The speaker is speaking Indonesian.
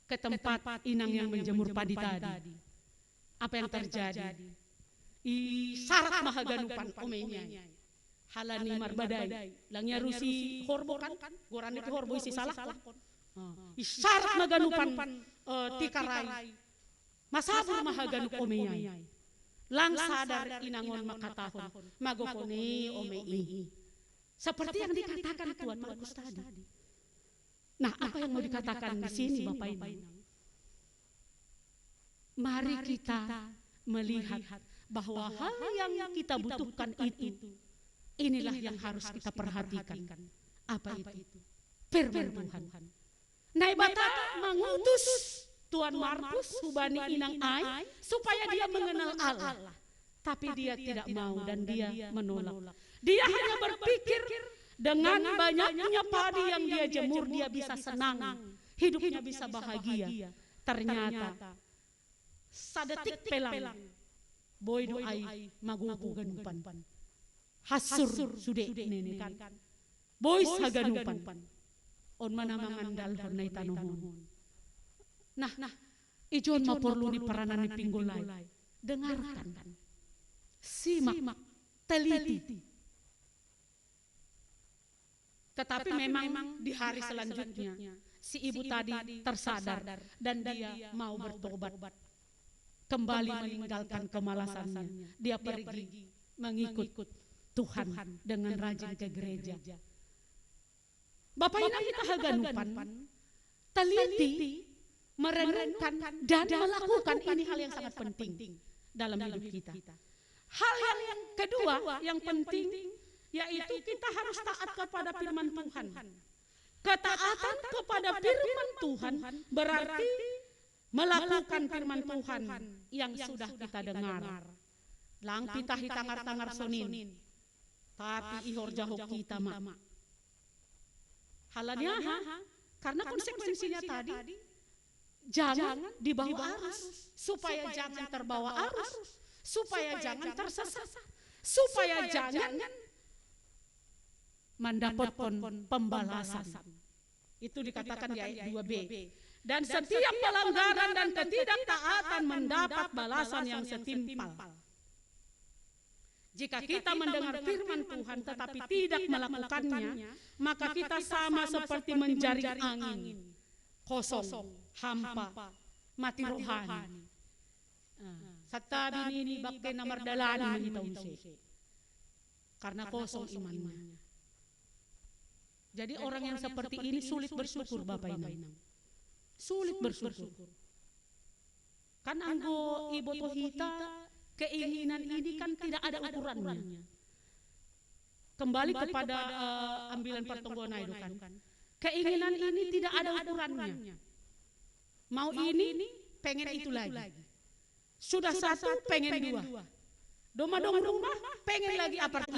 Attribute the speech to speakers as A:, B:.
A: ke tempat inang yang menjemur padi tadi. Apa yang terjadi? Sarat mahaganupan omenya. Halani marbadai, langnya rusi horbo kan, gorane ti horbo isi salah kon. Isarat maganupan tikarai, masabur mahaganup omenya. Lang sadar inangon makatahon, magokone omei. Seperti yang dikatakan Tuan Markus tadi. Nah, apa yang mau dikatakan di sini Bapak Ibu? Mari kita melihat bahwa hal yang kita butuhkan itu, inilah yang harus kita perhatikan. Apa itu? Firman Tuhan. Naibata mengutus Tuan Markus hubani inang ai supaya dia mengenal Allah. Tapi dia tidak mau dan dia menolak. Dia hanya berpikir dengan banyaknya padi yang dia jemur dia bisa senang, hidupnya bisa bahagia. Ternyata sadetik pelang boy doai magupuganupan. Hasur sude nene kan. Boy saganupan. On manamangandal honay tanuhon. Nah, ijon maporlu ni peranan ni pinggulay. Dengarkan. Simak, teliti. Tetapi memang di hari selanjutnya si ibu tadi tersadar dan dia mau bertobat. Kembali meninggalkan kemalasannya. Dia pergi mengikut Tuhan dengan rajin ke gereja. Bapak Inang kita haganupan, teliti, merenungkan dan melakukan ini hal yang sangat penting dalam hidup kita. Hal yang kedua yang penting yaitu kita harus taat kepada firman Tuhan. Ketaatan kepada firman Tuhan berarti melakukan firman Tuhan yang sudah kita dengar. Lang pitah hitangar-tangar sonin, tapi ihor jahok kita mak. Halanya karena konsekuensinya tadi jangan dibawa arus, supaya jangan terbawa arus, supaya jangan tersesat, supaya jangan mendapatkan pembalasan. Itu dikatakan di ayat 2b. Dan setiap pelanggaran dan ketidaktaatan mendapat balasan yang setimpal. Jika kita mendengar firman Tuhan tetapi tidak melakukannya, maka kita sama seperti menjaring angin, kosong, hampa, mati rohani. Satabi ini bakke namar dalani mengitaunse. Karena kosong imannya. Jadi orang yang seperti ini sulit bersyukur Bapak Inang. Sulit bersyukur. Kan anggo ibu tohita keinginan ini kan tidak ada ukurannya. Kembali kepada ambilan pertongguan itu kan. Keinginan ini tidak ada ukurannya. Mau ini, pengen itu lagi. Sudah satu, pengen dua. Doma-doma, pengen lagi apart